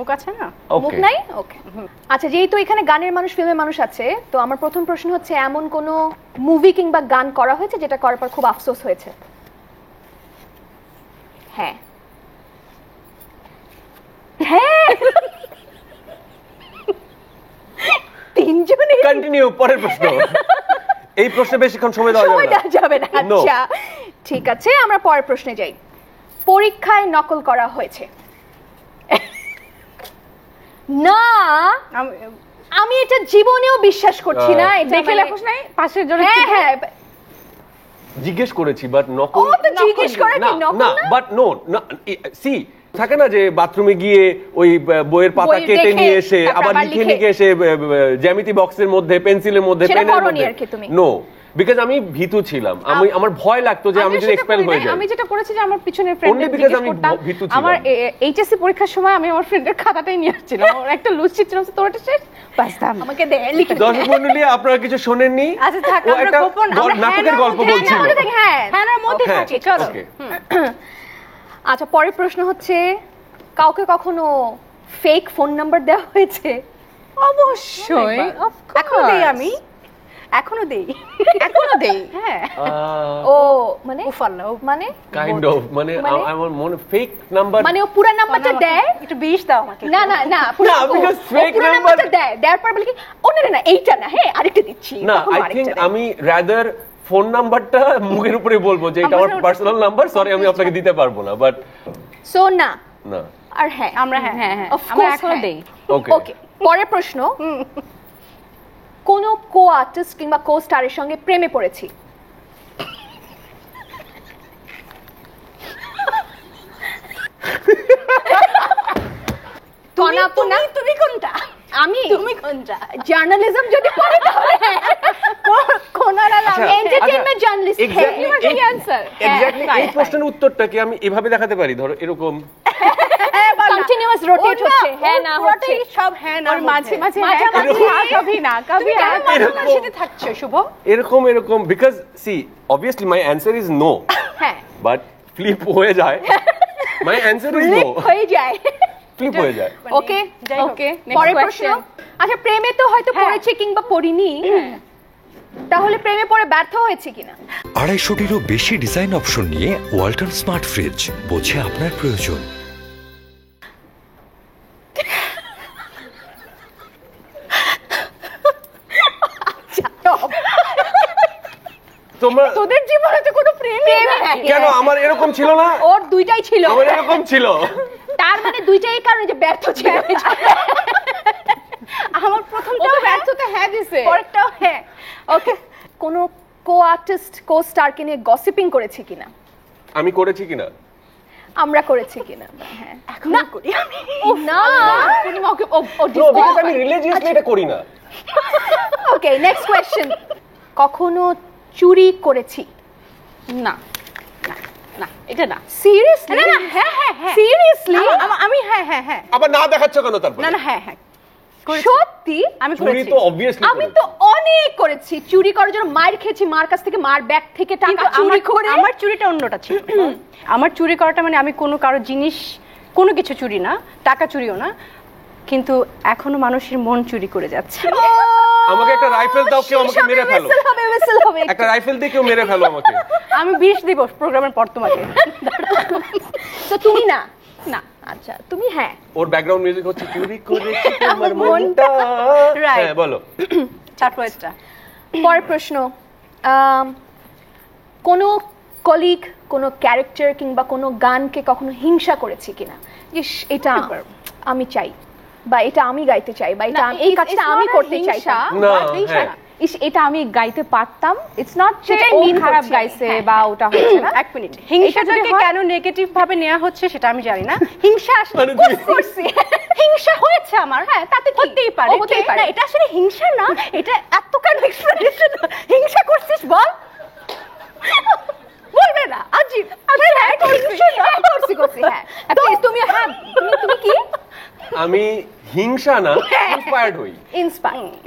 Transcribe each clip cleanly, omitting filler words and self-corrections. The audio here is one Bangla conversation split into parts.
মুখ আছে না, মুখ নাই। ওকে, আচ্ছা, যেহেতু এখানে গানের মানুষ ফিল্মের মানুষ আছে, তো আমার প্রথম প্রশ্ন হচ্ছে এমন কোন মুভি কিংবা গান করা হয়েছে যেটা করার পর খুব আফসোস হয়েছে? হ্যাঁ হ্যাঁ, তিনজনে কন্টিনিউ। পরের প্রশ্ন। এই প্রশ্নে বেশিক্ষণ সময় দেওয়া যাবে না। আচ্ছা ঠিক আছে, আমরা পরের প্রশ্নে যাই। পরীক্ষায় নকল করা হয়েছে? না, আমি এটা জীবনেও বিশ্বাস করছি না। দেখে লেখোস নাই পাশের জন্য? হ্যাঁ হ্যাঁ, জিজ্ঞেস করেছি, বাট নকল। ও তো জিজ্ঞেস করে কি নকল না? বাট নো, সি থাকে না যে বাথরুমে গিয়ে ওই বইয়ের পাতা কেটে নিয়ে এসে আবার লিখে নিয়ে এসে জ্যামিতি বক্সের মধ্যে পেন্সিলের মধ্যে পেনের মধ্যে। নো, বিকজ আমি ভীতু ছিলাম, আমার ভয় লাগতো যে আমি যদি এক্সপেল হয়ে যাই। আমি যেটা করেছি যে আমার পিছনের ফ্রেন্ডকে জিজ্ঞেস করতাম। আমার এইচএসসি পরীক্ষার সময় আমি আমার ফ্রেন্ডের খাতাটাই নিয়ে আসছিলাম, ওর একটা লুজ চিট ছিল, তোর এটা শেষ, বাস আমাকে দে লিখে। দর্শক মণ্ডলী, আপনারা কিছু শোনেননি? আচ্ছা থাক, আমরা গোপন নাটকের গল্প বলছিল। হ্যাঁ হ্যাঁ মধ্যে থাকি, চলো। আচ্ছা, পরের প্রশ্ন হচ্ছে, কাউকে কখনো ফেক ফোন নাম্বার দেওয়া হয়েছে? অবশ্যই, এখনো দেই, আমি এখনো দেই। হ্যাঁ। ও মানে মানে কাইন্ড অফ মানে আমার মনে ফেক নাম্বার মানে ও পুরো নাম্বারটা দেয়। একটু 20 দাও আমাকে। না না না, পুরো ফেক নাম্বারটা দেয়, দেওয়ার পর বলে কি ও না এইটা না, হ্যাঁ আরেকটা দিচ্ছি। না, আই থিংক আমি রাদার ফোন নাম্বারটা মুখের উপরে বলবো যে এটা আমার পার্সোনাল নাম্বার, সরি আমি আপনাকে দিতে পারবো না, বাট সো না না। আর হ্যাঁ, আমরা হ্যাঁ হ্যাঁ আমরা এখনো দেই। ওকে, পরের প্রশ্ন, কোন কো আর্টিস্ট কিংবা কো স্টারের সঙ্গে প্রেমে পড়েছি? তুমি কোনটা? তুমি কোনটা? জার্নালিজম যদি পড়ে তাহলে কোনারা লাগে এন্টারটেইনমেন্ট জার্নালিস্ট। এক্স্যাক্টলি এই প্রশ্নের উত্তরটা কি আমি এভাবে দেখাতে পারি? ধরো এরকম কন্টিনিউয়াস রোটেট হচ্ছে, হ্যাঁ না হচ্ছে, সব হ্যাঁ না, মাঝে মাঝে কবি না কবি মাঝে থাকছে শুভ এরকম এরকম, because see obviously my answer is no. হ্যাঁ, বাট ফ্লিপ হয়ে যায়। মাই অ্যানসার ইজ নো, হয়ে যায়, ফ্লিপ হয়ে যায়। ওকে ওকে, পরের প্রশ্ন। আচ্ছা, প্রেমে তো হয়তো পড়েছে কিংবা পড়িনি, তাহলে প্রেমে পড়ে ব্যর্থ হয়েছে কিনা? 250টিরও বেশি ডিজাইন অপশন নিয়ে ওয়ালটন স্মার্ট ফ্রিজ, বোঝে আপনার প্রয়োজন। তোদের জীবনে তো কোনো প্রেম কেন? আমার এরকম ছিল না? ওর দুইটাই ছিল। আমার এরকম ছিল। তার মানে দুইটাই কারণে যে ব্যর্থ ছিল। আমার প্রথমটাও ব্যর্থতা হ্যাঁ দিছে, পরেরটাও হ্যাঁ। ওকে, কোন কো আর্টিস্ট কো স্টারকে নিয়ে গসিপিং করেছি কিনা? আমি করেছি কিনা? আমরা করেছি কিনা? হ্যাঁ, এখন করি আমি। না, পূর্ণিমা ওকে আমি রিলিজিয়াসলি এটা করি না। ওকে, নেক্সট কোশ্চেন, কখনো চুরি করেছি? না না, এটা না। সিরিয়াসলি? না না, হ্যাঁ হ্যাঁ হ্যাঁ, সিরিয়াসলি আমি হ্যাঁ হ্যাঁ হ্যাঁ। আবার না দেখাচ্ছ কেন তারপর? না না, হ্যাঁ হ্যাঁ সত্যি আমি চুরি করেছি। তো অবভিয়াসলি আমি তো অনেক করেছি। চুরি করার জন্য মার খেয়েছি, মার কাছ থেকে, মার ব্যাগ থেকে টাকা চুরি করে। আমার চুরিটা অন্যটা ছিল। আমার চুরি করাটা মানে আমি কোনো কারো জিনিস, কোনো কিছু চুরি না, টাকা চুরিও না, কিন্তু এখনো মানুষের মন চুরি করে যাচ্ছে। আমাকে একটা রাইফেল দাও, কেউ আমাকে মেরে ফেলো। whistle হবে। একটা রাইফেল দিয়ে কেউ মেরে ফেলো আমাকে। আমি 20 দিব প্রোগ্রামের পর তোমাকে। তো তুমি না? না, আচ্ছা তুমি হ্যাঁ। ওর ব্যাকগ্রাউন্ড মিউজিক হচ্ছে চুরি করেছি তোমার মনটা। হ্যাঁ বলো। চারটা। পরের প্রশ্ন, কোন কলিগ, কোন ক্যারেক্টার কিংবা কোন গানকে কখনো হিংসা করেছি কিনা? ইস, এটা আমি চাই, বা এটা আমি গাইতে চাই, বা এটা এই কাজটা আমি করতে চাই। না, ইস, এটা আমি গাইতে পারতাম। ইটস নট সেটা মিন খারাপ গাইছে বা ওটা হচ্ছে না। এক মিনিট, হিংসাটাকে কেন নেগেটিভ ভাবে নেওয়া হচ্ছে সেটা আমি জানি না। হিংসা আসলে করছি, হিংসা হয়েছে আমার, হ্যাঁ তাতে হতেই পারে, হতেই পারে। এটা আসলে হিংসা না, এটা এত কেন এক্সপ্লেনেশন। হিংসা করছিস বল, বলবে না আজিব। হ্যাঁ করছি, হ্যাঁ তুমি, হ্যাঁ তুমি কি? আমি হিংসা না, ইন্সপায়ার্ড হই।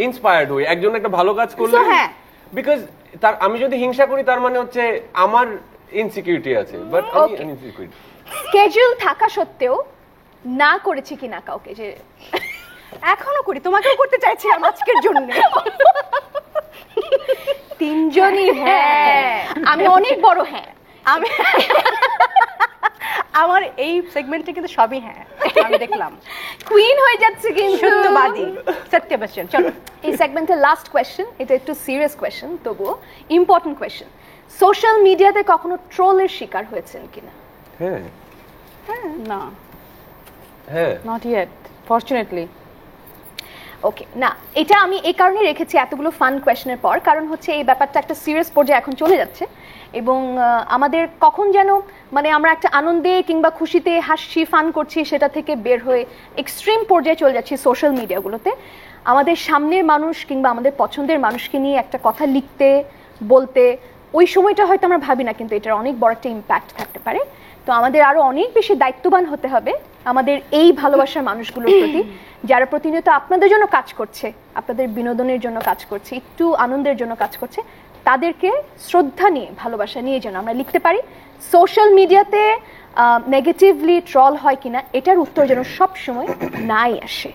ইন্সপায়ার্ড হই একজন একটা ভালো কাজ করলে। হ্যাঁ, বিকজ তার আমি যদি হিংসা করি তার মানে হচ্ছে আমার ইনসিকিউরিটি আছে, বাট আমি ইনসিকিউরিটি। স্কেডিউল থাকা সত্ত্বেও না করেছি কিনা কাউকে, যে এখনো করি, তোমাকেও করতে চাইছিলাম আজকের জন্য। তিনজনই হ্যাঁ, আমি অনেক বড় হ্যাঁ। আমি আমার এই সেগমেন্টে কিন্তু সবই হ্যাঁ, আমি দেখলাম কুইন হয়ে যাচ্ছে কিন্তু। সত্যবাদী, সত্য বচন। চলো এই সেগমেন্টের লাস্ট কোয়েশ্চেন, এটা একটু সিরিয়াস কোয়েশ্চেন, তবুও ইম্পর্টেন্ট কোয়েশ্চেন। সোশ্যাল মিডিয়াতে কখনো ট্রোলের শিকার হয়েছেন কিনা? হ্যাঁ না, হ্যাঁ নট ইয়েট ফরচুনেটলি। ওকে, না এটা আমি এই কারণে রেখেছি এতগুলো ফান কোয়েশ্চেনের পর, কারণ হচ্ছে এই ব্যাপারটা একটা সিরিয়াস পর্যায়ে এখন চলে যাচ্ছে, এবং আমাদের কখন যেন মানে আমরা একটা আনন্দে কিংবা খুশিতে হাসছি ফান করছি, সেটা থেকে বের হয়ে এক্সট্রিম পর্যায়ে চলে যাচ্ছি সোশ্যাল মিডিয়াগুলোতে। আমাদের সামনের মানুষ কিংবা আমাদের পছন্দের মানুষকে নিয়ে একটা কথা লিখতে বলতে ওই সময়টা হয়তো আমরা ভাবি না, কিন্তু এটার অনেক বড় একটা ইম্প্যাক্ট থাকতে পারে। তো আমাদের আরো অনেক বেশি দায়িত্ববান হতে হবে আমাদের এই ভালোবাসার মানুষগুলোর প্রতি, যারা প্রতিনিয়ত আপনাদের জন্য কাজ করছে, আপনাদের বিনোদনের জন্য কাজ করছে, একটু আনন্দের জন্য কাজ করছে। তাদেরকে শ্রদ্ধা নিয়ে ভালোবাসা নিয়ে যেন আমরা লিখতে পারি। সোশ্যাল মিডিয়াতে নেগেটিভলি ট্রল হয় কিনা এটার উত্তর যেন সবসময় নাই আসে।